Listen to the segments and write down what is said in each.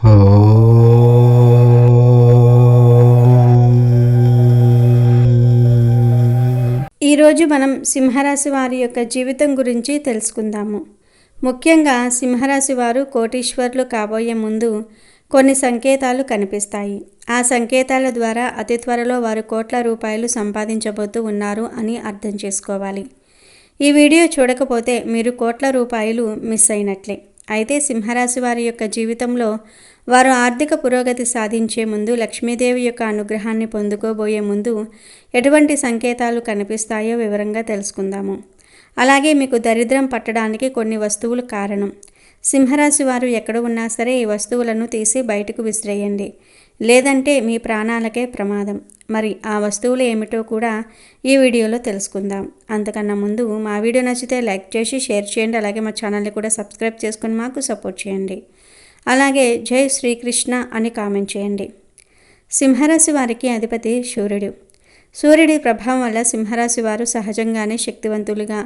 ఈరోజు మనం సింహరాశి వారి యొక్క జీవితం గురించి తెలుసుకుందాము. ముఖ్యంగా సింహరాశి వారు కోటీశ్వరులు కాబోయే ముందు కొన్ని సంకేతాలు కనిపిస్తాయి. ఆ సంకేతాల ద్వారా అతి త్వరలో వారు కోట్ల రూపాయలు సంపాదించబోతూ ఉన్నారు అని అర్థం చేసుకోవాలి. ఈ వీడియో చూడకపోతే మీరు కోట్ల రూపాయలు మిస్ అయినట్లే. అయితే సింహరాశి వారి యొక్క జీవితంలో వారు ఆర్థిక పురోగతి సాధించే ముందు, లక్ష్మీదేవి యొక్క అనుగ్రహాన్ని పొందుకోబోయే ముందు ఎటువంటి సంకేతాలు కనిపిస్తాయో వివరంగా తెలుసుకుందాము. అలాగే మీకు దరిద్రం పట్టడానికి కొన్ని వస్తువులు కారణం. సింహరాశి వారు ఎక్కడ ఉన్నా సరే ఈ వస్తువులను తీసి బయటకు విసిరేయండి, లేదంటే మీ ప్రాణాలకే ప్రమాదం. మరి ఆ వస్తువులు ఏమిటో కూడా ఈ వీడియోలో తెలుసుకుందాం. అంతకన్నా ముందు మా వీడియో నచ్చితే లైక్ చేసి షేర్ చేయండి. అలాగే మా ఛానల్ని కూడా సబ్స్క్రైబ్ చేసుకుని మాకు సపోర్ట్ చేయండి. అలాగే జై శ్రీకృష్ణ అని కామెంట్ చేయండి. సింహరాశి వారికి అధిపతి సూర్యుడు. సూర్యుడి ప్రభావం వల్ల సింహరాశి వారు సహజంగానే శక్తివంతులుగా,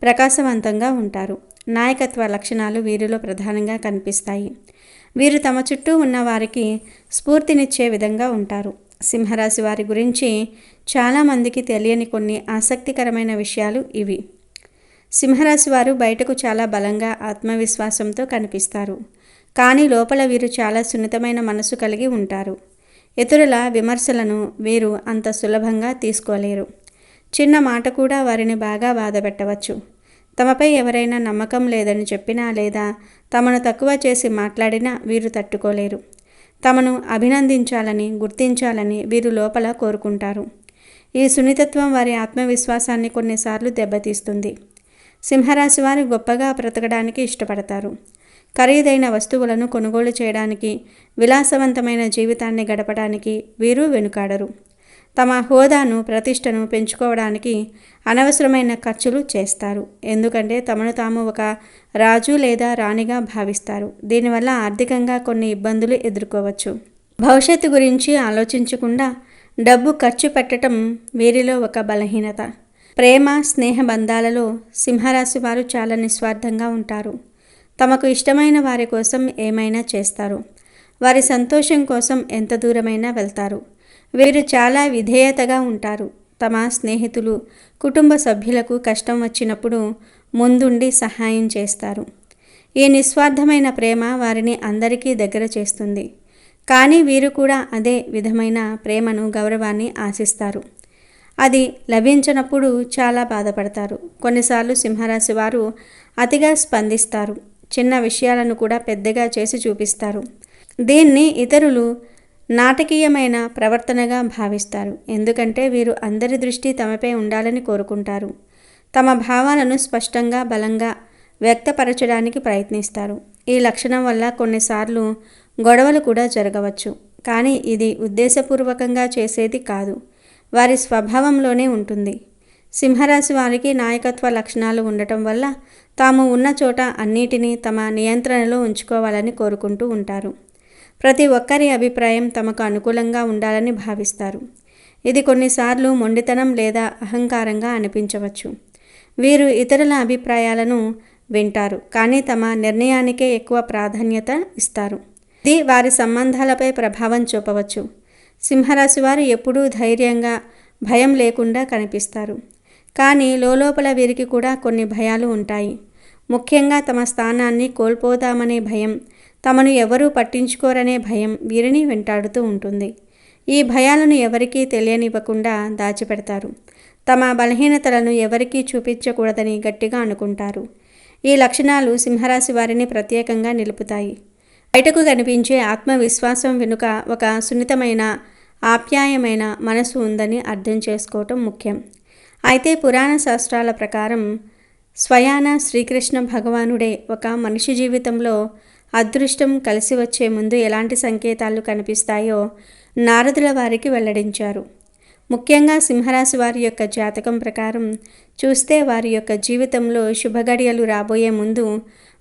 ప్రకాశవంతంగా ఉంటారు. నాయకత్వ లక్షణాలు వీరిలో ప్రధానంగా కనిపిస్తాయి. వీరు తమ చుట్టూ ఉన్న వారికి స్ఫూర్తినిచ్చే విధంగా ఉంటారు. సింహరాశి వారి గురించి చాలామందికి తెలియని కొన్ని ఆసక్తికరమైన విషయాలు ఇవి. సింహరాశి వారు బయటకు చాలా బలంగా, ఆత్మవిశ్వాసంతో కనిపిస్తారు. కానీ లోపల వీరు చాలా సున్నితమైన మనసు కలిగి ఉంటారు. ఇతరుల విమర్శలను వీరు అంత సులభంగా తీసుకోలేరు. చిన్న మాట కూడా వారిని బాగా బాధపెట్టవచ్చు. తమపై ఎవరైనా నమ్మకం లేదని చెప్పినా లేదా తమను తక్కువ చేసి మాట్లాడినా వీరు తట్టుకోలేరు. తమను అభినందించాలని, గుర్తించాలని వీరు లోపల కోరుకుంటారు. ఈ సున్నితత్వం వారి ఆత్మవిశ్వాసాన్ని కొన్నిసార్లు దెబ్బతీస్తుంది. సింహరాశి వారు గొప్పగా బ్రతకడానికి ఇష్టపడతారు. ఖరీదైన వస్తువులను కొనుగోలు చేయడానికి, విలాసవంతమైన జీవితాన్ని గడపడానికి వీరు వెనుకాడరు. తమ హోదాను, ప్రతిష్టను పెంచుకోవడానికి అనవసరమైన ఖర్చులు చేస్తారు. ఎందుకంటే తమను తాము ఒక రాజు లేదా రాణిగా భావిస్తారు. దీనివల్ల ఆర్థికంగా కొన్ని ఇబ్బందులు ఎదుర్కోవచ్చు. భవిష్యత్తు గురించి ఆలోచించకుండా డబ్బు ఖర్చు పెట్టడం వీరిలో ఒక బలహీనత. ప్రేమ, స్నేహ బంధాలలో సింహరాశి వారు చాలా నిస్వార్థంగా ఉంటారు. తమకు ఇష్టమైన వారి కోసం ఏమైనా చేస్తారు. వారి సంతోషం కోసం ఎంత దూరమైనా వెళ్తారు. వీరు చాలా విధేయతగా ఉంటారు. తమ స్నేహితులు, కుటుంబ సభ్యులకు కష్టం వచ్చినప్పుడు ముందుండి సహాయం చేస్తారు. ఈ నిస్వార్థమైన ప్రేమ వారిని అందరికీ దగ్గర చేస్తుంది. కానీ వీరు కూడా అదే విధమైన ప్రేమను, గౌరవాన్ని ఆశిస్తారు. అది లభించినప్పుడు చాలా బాధపడతారు. కొన్నిసార్లు సింహరాశి వారు అతిగా స్పందిస్తారు. చిన్న విషయాలను కూడా పెద్దగా చేసి చూపిస్తారు. దీన్ని ఇతరులు నాటకీయమైన ప్రవర్తనగా భావిస్తారు. ఎందుకంటే వీరు అందరి దృష్టి తమపై ఉండాలని కోరుకుంటారు. తమ భావాలను స్పష్టంగా, బలంగా వ్యక్తపరచడానికి ప్రయత్నిస్తారు. ఈ లక్షణం వల్ల కొన్నిసార్లు గొడవలు కూడా జరగవచ్చు. కానీ ఇది ఉద్దేశపూర్వకంగా చేసేది కాదు, వారి స్వభావంలోనే ఉంటుంది. సింహరాశి వారికి నాయకత్వ లక్షణాలు ఉండటం వల్ల తాము ఉన్న చోట అన్నిటినీ తమ నియంత్రణలో ఉంచుకోవాలని కోరుకుంటూ ఉంటారు. ప్రతి ఒక్కరి అభిప్రాయం తమకు అనుకూలంగా ఉండాలని భావిస్తారు. ఇది కొన్నిసార్లు మొండితనం లేదా అహంకారంగా అనిపించవచ్చు. వీరు ఇతరుల అభిప్రాయాలను వింటారు, కానీ తమ నిర్ణయానికే ఎక్కువ ప్రాధాన్యత ఇస్తారు. ఇది వారి సంబంధాలపై ప్రభావం చూపవచ్చు. సింహరాశి వారు ఎప్పుడూ ధైర్యంగా, భయం లేకుండా కనిపిస్తారు. కానీ లోపల వీరికి కూడా కొన్ని భయాలు ఉంటాయి. ముఖ్యంగా తమ స్థానాన్ని కోల్పోతామనే భయం, తమను ఎవరూ పట్టించుకోరనే భయం వీరిని వెంటాడుతూ ఉంటుంది. ఈ భయాలను ఎవరికీ తెలియనివ్వకుండా దాచిపెడతారు. తమ బలహీనతలను ఎవరికీ చూపించకూడదని గట్టిగా అనుకుంటారు. ఈ లక్షణాలు సింహరాశి వారిని ప్రత్యేకంగా నిలుపుతాయి. బయటకు కనిపించే ఆత్మవిశ్వాసం వెనుక ఒక సున్నితమైన, ఆప్యాయమైన మనసు ఉందని అర్థం చేసుకోవటం ముఖ్యం. అయితే పురాణ శాస్త్రాల ప్రకారం స్వయాన శ్రీకృష్ణ భగవానుడే ఒక మనిషి జీవితంలో అదృష్టం కలిసి వచ్చే ముందు ఎలాంటి సంకేతాలు కనిపిస్తాయో నారదుల వారికి వెల్లడించారు. ముఖ్యంగా సింహరాశి వారి యొక్క జాతకం ప్రకారం చూస్తే వారి యొక్క జీవితంలో శుభగడియలు రాబోయే ముందు,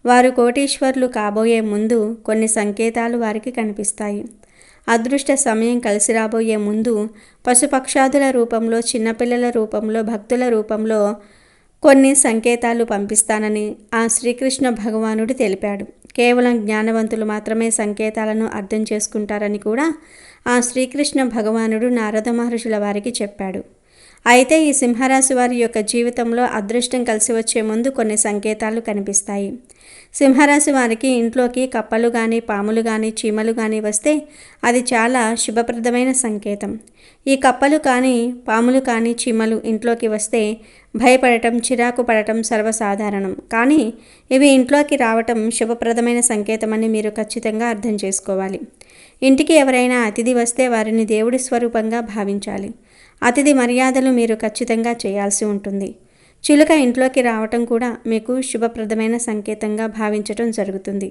వారు కోటీశ్వరులు కాబోయే ముందు కొన్ని సంకేతాలు వారికి కనిపిస్తాయి. అదృష్ట సమయం కలిసి రాబోయే ముందు పశుపక్షాదుల రూపంలో, చిన్నపిల్లల రూపంలో, భక్తుల రూపంలో కొన్ని సంకేతాలు పంపిస్తానని ఆ శ్రీకృష్ణ భగవానుడు తెలిపాడు. కేవలం జ్ఞానవంతులు మాత్రమే సంకేతాలను అర్థం చేసుకుంటారని కూడా ఆ శ్రీకృష్ణ భగవానుడు నారద మహర్షుల వారికి చెప్పాడు. అయితే ఈ సింహరాశి వారి యొక్క జీవితంలో అదృష్టం కలిసి వచ్చే ముందు కొన్ని సంకేతాలు కనిపిస్తాయి. సింహరాశి వారికి ఇంట్లోకి కప్పలు కానీ, పాములు కానీ, చీమలు కానీ వస్తే అది చాలా శుభప్రదమైన సంకేతం. ఈ కప్పలు కానీ, పాములు కానీ, చీమలు ఇంట్లోకి వస్తే భయపడటం, చిరాకు పడటం సర్వసాధారణం. కానీ ఇవి ఇంట్లోకి రావటం శుభప్రదమైన సంకేతమని మీరు ఖచ్చితంగా అర్థం చేసుకోవాలి. ఇంటికి ఎవరైనా అతిథి వస్తే వారిని దేవుడి స్వరూపంగా భావించాలి. అతిథి మర్యాదలు మీరు ఖచ్చితంగా చేయాల్సి ఉంటుంది. చిలుక ఇంట్లోకి రావటం కూడా మీకు శుభప్రదమైన సంకేతంగా భావించటం జరుగుతుంది.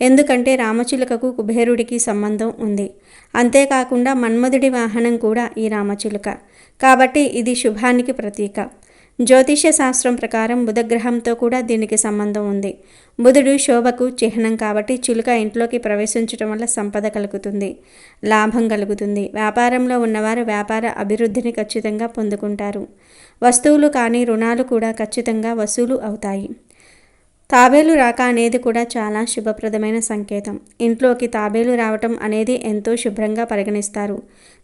ఎందుకంటే రామచిలుకకు కుబేరుడికి సంబంధం ఉంది. అంతేకాకుండా మన్మధుడి వాహనం కూడా ఈ రామచిలుక. కాబట్టి ఇది శుభానికి ప్రతీక. జ్యోతిష్య శాస్త్రం ప్రకారం బుధగ్రహంతో కూడా దీనికి సంబంధం ఉంది. బుధుడు శోభకు చిహ్నం కాబట్టి చిలుక ఇంట్లోకి ప్రవేశించడం వల్ల సంపద కలుగుతుంది, లాభం కలుగుతుంది. వ్యాపారంలో ఉన్నవారు వ్యాపార అభివృద్ధిని ఖచ్చితంగా పొందుకుంటారు. వస్తువులు కానీ, రుణాలు కూడా ఖచ్చితంగా వసూలు అవుతాయి. తాబేలు రాక అనేది కూడా చాలా శుభప్రదమైన సంకేతం. ఇంట్లోకి తాబేలు రావటం అనేది ఎంతో శుభ్రంగా పరిగణిస్తారు.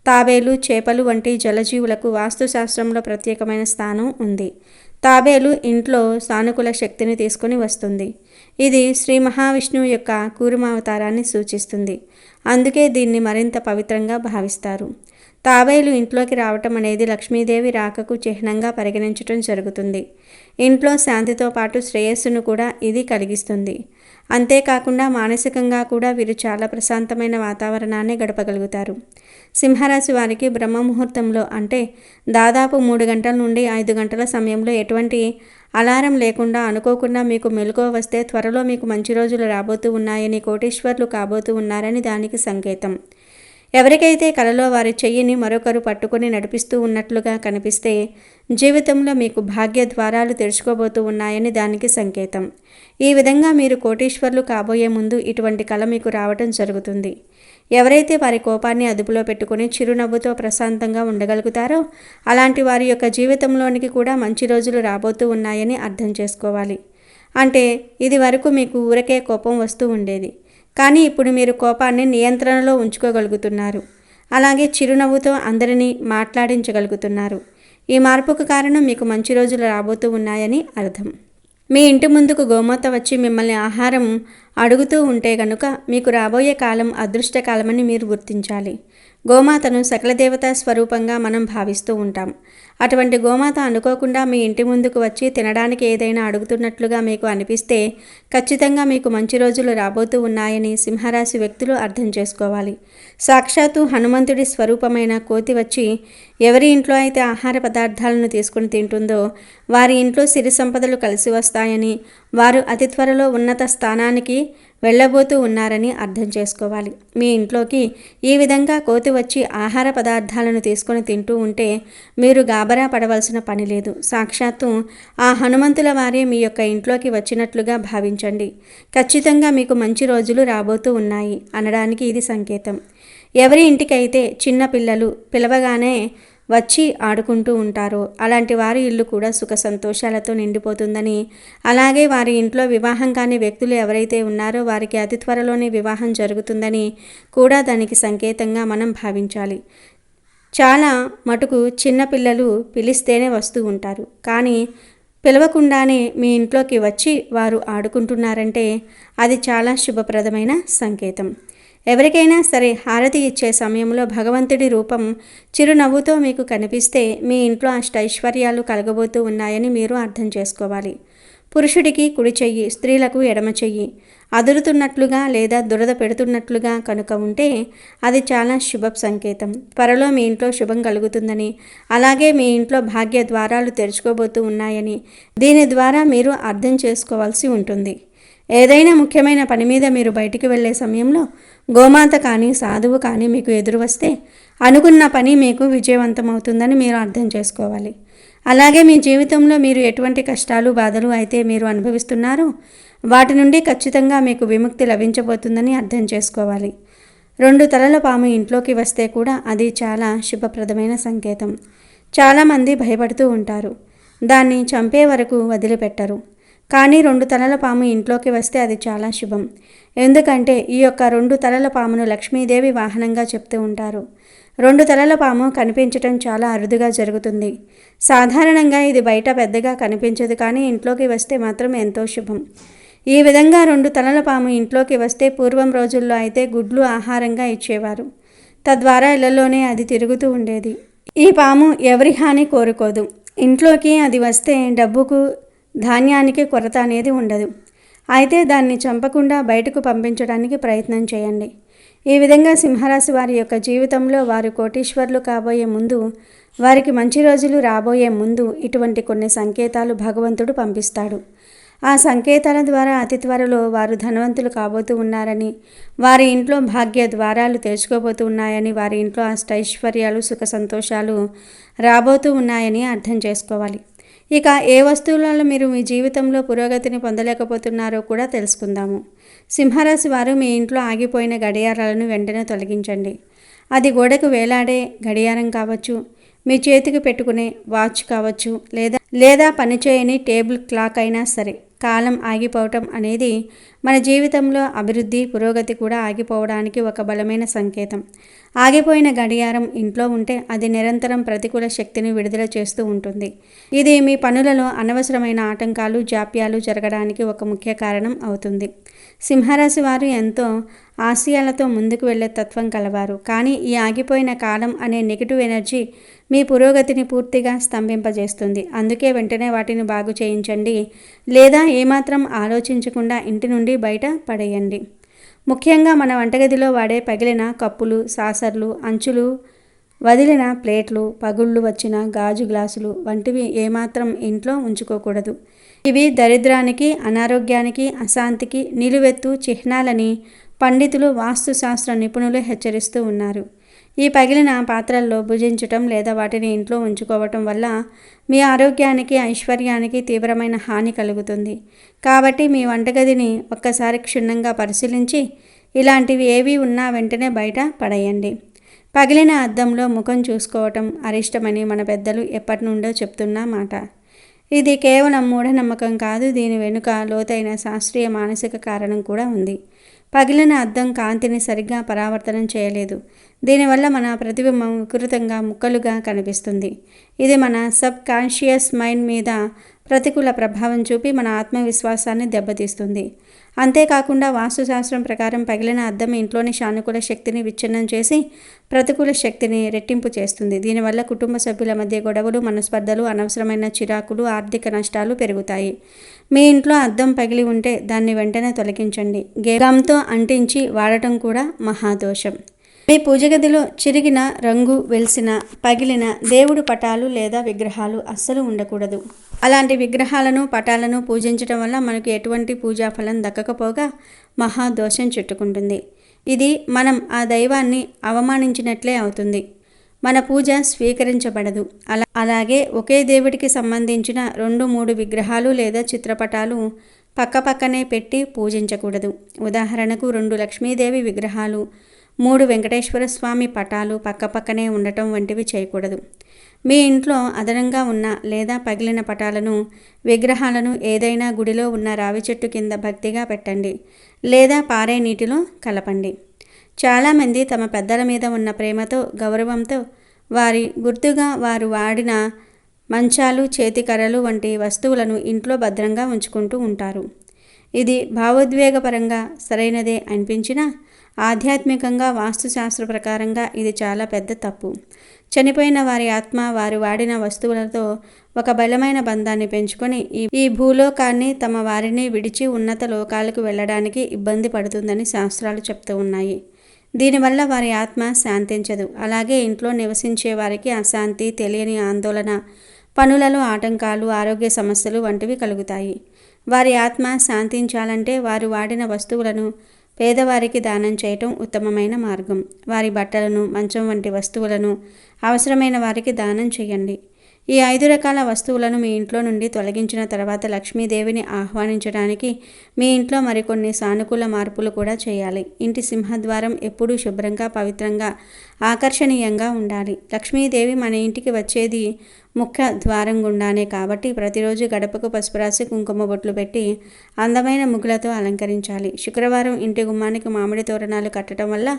తాబేలు, చేపలు వంటి జలజీవులకు వాస్తుశాస్త్రంలో ప్రత్యేకమైన స్థానం ఉంది. తాబేలు ఇంట్లో సానుకూల శక్తిని తీసుకుని వస్తుంది. ఇది శ్రీ మహావిష్ణువు యొక్క కూర్మావతారాన్ని సూచిస్తుంది. అందుకే దీన్ని మరింత పవిత్రంగా భావిస్తారు. తాబేలు ఇంట్లోకి రావటం అనేది లక్ష్మీదేవి రాకకు చిహ్నంగా పరిగణించటం జరుగుతుంది. ఇంట్లో శాంతితో పాటు శ్రేయస్సును కూడా ఇది కలిగిస్తుంది. అంతేకాకుండా మానసికంగా కూడా వీరు చాలా ప్రశాంతమైన వాతావరణాన్ని గడపగలుగుతారు. సింహరాశి వారికి బ్రహ్మముహూర్తంలో అంటే దాదాపు 3 గంటల నుండి 5 గంటల సమయంలో ఎటువంటి అలారం లేకుండా అనుకోకుండా మీకు మెలకువ వస్తే త్వరలో మీకు మంచి రోజులు రాబోతూ ఉన్నాయని, కోటీశ్వర్లు కాబోతూ ఉన్నారని దానికి సంకేతం. ఎవరికైతే కలలో వారి చెయ్యిని మరొకరు పట్టుకొని నడిపిస్తూ ఉన్నట్లుగా కనిపిస్తే జీవితంలో మీకు భాగ్య ద్వారాలు తెరుచుకోబోతూ ఉన్నాయని దానికి సంకేతం. ఈ విధంగా మీరు కోటీశ్వర్లు కాబోయే ముందు ఇటువంటి కల మీకు రావటం జరుగుతుంది. ఎవరైతే వారి కోపాన్ని అదుపులో పెట్టుకుని చిరునవ్వుతో ప్రశాంతంగా ఉండగలుగుతారో అలాంటి వారి యొక్క జీవితంలోనికి కూడా మంచి రోజులు రాబోతూ ఉన్నాయని అర్థం చేసుకోవాలి. అంటే ఇది వరకు మీకు ఊరకే కోపం వస్తూ ఉండేది, కానీ ఇప్పుడు మీరు కోపాన్ని నియంత్రణలో ఉంచుకోగలుగుతున్నారు. అలాగే చిరునవ్వుతో అందరినీ మాట్లాడించగలుగుతున్నారు. ఈ మార్పుకు కారణం మీకు మంచి రోజులు రాబోతూ ఉన్నాయని అర్థం. మీ ఇంటి ముందుకు గోమాత వచ్చి మిమ్మల్ని ఆహారం అడుగుతూ ఉంటే గనుక మీకు రాబోయే కాలం అదృష్టకాలమని మీరు గుర్తించాలి. గోమాతను సకల దేవతా స్వరూపంగా మనం భావిస్తూ ఉంటాం. అటువంటి గోమాత అనుకోకుండా మీ ఇంటి ముందుకు వచ్చి తినడానికి ఏదైనా అడుగుతున్నట్లుగా మీకు అనిపిస్తే ఖచ్చితంగా మీకు మంచి రోజులు రాబోతూ ఉన్నాయని సింహరాశి వ్యక్తులు అర్థం చేసుకోవాలి. సాక్షాత్తు హనుమంతుడి స్వరూపమైన కోతి వచ్చి ఎవరి ఇంట్లో అయితే ఆహార పదార్థాలను తీసుకుని తింటుందో వారి ఇంట్లో సిరి సంపదలు కలిసి వస్తాయని, వారు అతి త్వరలో ఉన్నత స్థానానికి వెళ్ళబోతూ ఉన్నారని అర్థం చేసుకోవాలి. మీ ఇంట్లోకి ఈ విధంగా కోతి వచ్చి ఆహార పదార్థాలను తీసుకొని తింటూ ఉంటే మీరు గాబరా పడవలసిన పని లేదు. సాక్షాత్తు ఆ హనుమంతుల వారే మీ యొక్క ఇంట్లోకి వచ్చినట్లుగా భావించండి. ఖచ్చితంగా మీకు మంచి రోజులు రాబోతూ ఉన్నాయి అనడానికి ఇది సంకేతం. ఎవరి ఇంటికైతే చిన్న పిల్లలు పిలవగానే వచ్చి ఆడుకుంటూ ఉంటారో అలాంటి వారి ఇల్లు కూడా సుఖ సంతోషాలతో నిండిపోతుందని, అలాగే వారి ఇంట్లో వివాహం కాని వ్యక్తులు ఎవరైతే ఉన్నారో వారికి అతి త్వరలోనే వివాహం జరుగుతుందని కూడా దానికి సంకేతంగా మనం భావించాలి. చాలా మటుకు చిన్నపిల్లలు పిలిస్తేనే వస్తూ ఉంటారు, కానీ పిలవకుండానే మీ ఇంట్లోకి వచ్చి వారు ఆడుకుంటున్నారంటే అది చాలా శుభప్రదమైన సంకేతం. ఎవరికైనా సరే హారతి ఇచ్చే సమయంలో భగవంతుడి రూపం చిరునవ్వుతో మీకు కనిపిస్తే మీ ఇంట్లో అష్టైశ్వర్యాలు కలగబోతూ ఉన్నాయని మీరు అర్థం చేసుకోవాలి. పురుషుడికి కుడి చెయ్యి, స్త్రీలకు ఎడమ చెయ్యి అదురుతున్నట్లుగా లేదా దురద పెడుతున్నట్లుగా కనుక ఉంటే అది చాలా శుభ సంకేతం. త్వరలో మీ ఇంట్లో శుభం కలుగుతుందని, అలాగే మీ ఇంట్లో భాగ్య ద్వారాలు తెరుచుకోబోతూ ఉన్నాయని దీని ద్వారా మీరు అర్థం చేసుకోవాల్సి ఉంటుంది. ఏదైనా ముఖ్యమైన పని మీద మీరు బయటికి వెళ్ళే సమయంలో గోమాత కానీ, సాధువు కానీ మీకు ఎదురు వస్తే అనుకున్న పని మీకు విజయవంతమవుతుందని మీరు అర్థం చేసుకోవాలి. అలాగే మీ జీవితంలో మీరు ఎటువంటి కష్టాలు, బాధలు అయితే మీరు అనుభవిస్తున్నారో వాటి నుండి ఖచ్చితంగా మీకు విముక్తి లభించబోతుందని అర్థం చేసుకోవాలి. 2 తలల పాము ఇంట్లోకి వస్తే కూడా అది చాలా శుభప్రదమైన సంకేతం. చాలామంది భయపడుతూ ఉంటారు. దాన్ని చంపే వరకు వదిలిపెట్టరు. కానీ 2 తలల పాము ఇంట్లోకి వస్తే అది చాలా శుభం. ఎందుకంటే ఈ యొక్క 2 తలల పామును లక్ష్మీదేవి వాహనంగా చెప్తూ ఉంటారు. 2 తలల పాము కనిపించటం చాలా అరుదుగా జరుగుతుంది. సాధారణంగా ఇది బయట పెద్దగా కనిపించదు, కానీ ఇంట్లోకి వస్తే మాత్రం ఎంతో శుభం. ఈ విధంగా 2 తలల పాము ఇంట్లోకి వస్తే పూర్వం రోజుల్లో అయితే గుడ్లు ఆహారంగా ఇచ్చేవారు. తద్వారా ఇళ్లలోనే అది తిరుగుతూ ఉండేది. ఈ పాము ఎవరి హాని కోరుకోదు. ఇంట్లోకి అది వస్తే డబ్బుకు, ధాన్యానికి కొరత అనేది ఉండదు. అయితే దాన్ని చంపకుండా బయటకు పంపించడానికి ప్రయత్నం చేయండి. ఈ విధంగా సింహరాశి వారి యొక్క జీవితంలో వారు కోటీశ్వర్లు కాబోయే ముందు, వారికి మంచి రోజులు రాబోయే ముందు ఇటువంటి కొన్ని సంకేతాలు భగవంతుడు పంపిస్తాడు. ఆ సంకేతాల ద్వారా అతి త్వరలో వారు ధనవంతులు కాబోతూ ఉన్నారని, వారి ఇంట్లో భాగ్య ద్వారాలు తెరుచుకోబోతూ ఉన్నాయని, వారి ఇంట్లో అష్టైశ్వర్యాలు, సుఖ సంతోషాలు రాబోతూ ఉన్నాయని అర్థం చేసుకోవాలి. ఇక ఏ వస్తువులలో మీరు మీ జీవితంలో పురోగతిని పొందలేకపోతున్నారో కూడా తెలుసుకుందాము. సింహరాశి వారు మీ ఇంట్లో ఆగిపోయిన గడియారాలను వెంటనే తొలగించండి. అది గోడకు వేలాడే గడియారం కావచ్చు, మీ చేతికి పెట్టుకునే వాచ్ కావచ్చు, లేదా పనిచేయని టేబుల్ క్లాక్ అయినా సరే. కాలం ఆగిపోవటం అనేది మన జీవితంలో అభివృద్ధి, పురోగతి కూడా ఆగిపోవడానికి ఒక బలమైన సంకేతం. ఆగిపోయిన గడియారం ఇంట్లో ఉంటే అది నిరంతరం ప్రతికూల శక్తిని విడుదల చేస్తూ ఉంటుంది. ఇది మీ పనులలో అనవసరమైన ఆటంకాలు, జాప్యాలు జరగడానికి ఒక ముఖ్య కారణం అవుతుంది. సింహరాశి వారు ఎంతో ఆశయాలతో ముందుకు వెళ్ళే తత్వం కలవారు. కానీ ఈ ఆగిపోయిన కాలం అనే నెగిటివ్ ఎనర్జీ మీ పురోగతిని పూర్తిగా స్తంభింపజేస్తుంది. అందుకే వెంటనే వాటిని బాగు చేయించండి, లేదా ఏమాత్రం ఆలోచించకుండా ఇంటి నుండి బయట పడేయండి. ముఖ్యంగా మన వంటగదిలో వాడే పగిలిన కప్పులు, సాసర్లు, అంచులు వదిలిన ప్లేట్లు, పగుళ్ళు వచ్చిన గాజు గ్లాసులు వంటివి ఏమాత్రం ఇంట్లో ఉంచుకోకూడదు. ఇవి దరిద్రానికి, అనారోగ్యానికి, అశాంతికి నిలువెత్తు చిహ్నాలని పండితులు, వాస్తుశాస్త్ర నిపుణులు హెచ్చరిస్తూ ఉన్నారు. ఈ పగిలిన పాత్రల్లో భుజించటం లేదా వాటిని ఇంట్లో ఉంచుకోవటం వల్ల మీ ఆరోగ్యానికి, ఐశ్వర్యానికి తీవ్రమైన హాని కలుగుతుంది. కాబట్టి మీ వంటగదిని ఒక్కసారి క్షుణ్ణంగా పరిశీలించి ఇలాంటివి ఏవి ఉన్నా వెంటనే బయట పడేయండి. పగిలిన అద్దంలో ముఖం చూసుకోవటం అరిష్టమని మన పెద్దలు ఎప్పటి నుండో చెప్తున్న మాట. ఇది కేవలం మూఢనమ్మకం కాదు, దీని వెనుక లోతైన శాస్త్రీయ మానసిక కారణం కూడా ఉంది. పగిలిన అద్దం కాంతిని సరిగ్గా పరావర్తనం చేయలేదు. దీనివల్ల మన ప్రతిబింబం వికృతంగా ముక్కలుగా కనిపిస్తుంది. ఇది మన సబ్ కాన్షియస్ మైండ్ మీద ప్రతికూల ప్రభావం చూపి మన ఆత్మవిశ్వాసాన్ని దెబ్బతీస్తుంది. అంతేకాకుండా వాస్తుశాస్త్రం ప్రకారం పగిలిన అద్దం ఇంట్లోని సానుకూల శక్తిని విచ్ఛిన్నం చేసి ప్రతికూల శక్తిని రెట్టింపు చేస్తుంది. దీనివల్ల కుటుంబ సభ్యుల మధ్య గొడవలు, మనస్పర్ధలు, అనవసరమైన చిరాకులు, ఆర్థిక నష్టాలు పెరుగుతాయి. మీ ఇంట్లో అద్దం పగిలి ఉంటే దాన్ని వెంటనే తొలగించండి. గమ్తో అంటించి వాడటం కూడా మహాదోషం. మీ పూజగదిలో చిరిగిన, రంగు వెలిసిన, పగిలిన దేవుడు పటాలు లేదా విగ్రహాలు అస్సలు ఉండకూడదు. అలాంటి విగ్రహాలను, పటాలను పూజించడం వల్ల మనకు ఎటువంటి పూజా ఫలం దక్కకపోగా మహాదోషం చుట్టుకుంటుంది. ఇది మనం ఆ దైవాన్ని అవమానించినట్లే అవుతుంది. మన పూజ స్వీకరించబడదు. అలాగే ఒకే దేవుడికి సంబంధించిన 2-3 విగ్రహాలు లేదా చిత్రపటాలు పక్కపక్కనే పెట్టి పూజించకూడదు. ఉదాహరణకు 2 లక్ష్మీదేవి విగ్రహాలు, 3 వెంకటేశ్వర స్వామి పటాలు పక్కపక్కనే ఉండటం వంటివి చేయకూడదు. మీ ఇంట్లో అదనంగా ఉన్న లేదా పగిలిన పటాలను, విగ్రహాలను ఏదైనా గుడిలో ఉన్న రావి చెట్టు కింద భక్తిగా పెట్టండి, లేదా పారే నీటిలో కలపండి. చాలామంది తమ పెద్దల మీద ఉన్న ప్రేమతో, గౌరవంతో వారి గుర్తుగా వారు వాడిన మంచాలు, చేతికర్రలు వంటి వస్తువులను ఇంట్లో భద్రంగా ఉంచుకుంటూ ఉంటారు. ఇది భావోద్వేగపరంగా సరైనదే అనిపించినా ఆధ్యాత్మికంగా, వాస్తుశాస్త్ర ప్రకారంగా ఇది చాలా పెద్ద తప్పు. చనిపోయిన వారి ఆత్మ వారు వాడిన వస్తువులతో ఒక బలమైన బంధాన్ని పెంచుకొని ఈ భూలోకాన్ని, తమ వారిని విడిచి ఉన్నత లోకాలకు వెళ్ళడానికి ఇబ్బంది పడుతుందని శాస్త్రాలు చెప్తూ ఉన్నాయి. దీనివల్ల వారి ఆత్మ శాంతించదు. అలాగే ఇంట్లో నివసించే వారికి అశాంతి, తెలియని ఆందోళన, పనులలో ఆటంకాలు, ఆరోగ్య సమస్యలు వంటివి కలుగుతాయి. వారి ఆత్మ శాంతించాలంటే వారు వాడిన వస్తువులను పేదవారికి దానం చేయటం ఉత్తమమైన మార్గం. వారి బట్టలను, మంచం వంటి వస్తువులను అవసరమైన వారికి దానం చేయండి. ఈ 5 రకాల వస్తువులను మీ ఇంట్లో నుండి తొలగించిన తర్వాత లక్ష్మీదేవిని ఆహ్వానించడానికి మీ ఇంట్లో మరికొన్ని సానుకూల మార్పులు కూడా చేయాలి. ఇంటి సింహద్వారం ఎప్పుడూ శుభ్రంగా, పవిత్రంగా, ఆకర్షణీయంగా ఉండాలి. లక్ష్మీదేవి మన ఇంటికి వచ్చేది ముఖ్య ద్వారం గుండానే కాబట్టి ప్రతిరోజు గడపకు పసుపు రాసి కుంకుమ బొట్లు పెట్టి అందమైన ముగ్గులతో అలంకరించాలి. శుక్రవారం ఇంటి గుమ్మానికి మామిడి తోరణాలు కట్టడం వల్ల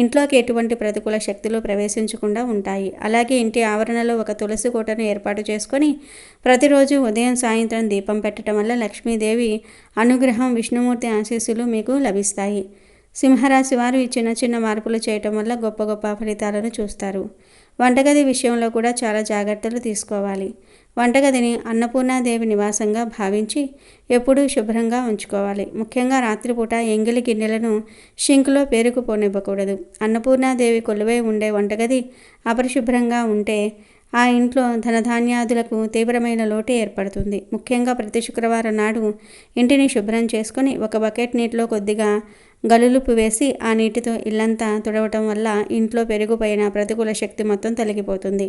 ఇంట్లోకి ఎటువంటి ప్రతికూల శక్తులు ప్రవేశించకుండా ఉంటాయి. అలాగే ఇంటి ఆవరణలో ఒక తులసి కోటను ఏర్పాటు చేసుకొని ప్రతిరోజు ఉదయం సాయంత్రం దీపం పెట్టడం వల్ల లక్ష్మీదేవి అనుగ్రహం, విష్ణుమూర్తి ఆశీస్సులు మీకు లభిస్తాయి. సింహరాశి వారు ఈ చిన్న చిన్న మార్పులు చేయటం వల్ల గొప్ప గొప్ప ఫలితాలను చూస్తారు. వంటగది విషయంలో కూడా చాలా జాగ్రత్తలు తీసుకోవాలి. వంటగదిని అన్నపూర్ణాదేవి నివాసంగా భావించి ఎప్పుడూ శుభ్రంగా ఉంచుకోవాలి. ముఖ్యంగా రాత్రిపూట ఎంగిలి గిన్నెలను షింక్లో పేరుకుపోనివ్వకూడదు. అన్నపూర్ణాదేవి కొలువై ఉండే వంటగది అపరిశుభ్రంగా ఉంటే ఆ ఇంట్లో ధనధాన్యాదులకు తీవ్రమైన లోటు ఏర్పడుతుంది. ముఖ్యంగా ప్రతి శుక్రవారం నాడు ఇంటిని శుభ్రం చేసుకొని ఒక బకెట్ నీటిలో కొద్దిగా గలులుపు వేసి ఆ నీటితో ఇల్లంతా తుడవటం వల్ల ఇంట్లో పెరిగిపోయిన ప్రతికూల శక్తి మొత్తం తొలగిపోతుంది.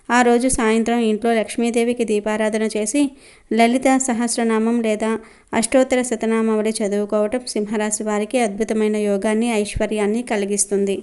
ఆ రోజు సాయంత్రం ఇంట్లో లక్ష్మీదేవికి దీపారాధన చేసి లలిత సహస్రనామం లేదా అష్టోత్తర శతనామావళి చదువుకోవటం సింహరాశి వారికి అద్భుతమైన యోగాన్ని, ఐశ్వర్యాన్ని కలిగిస్తుంది.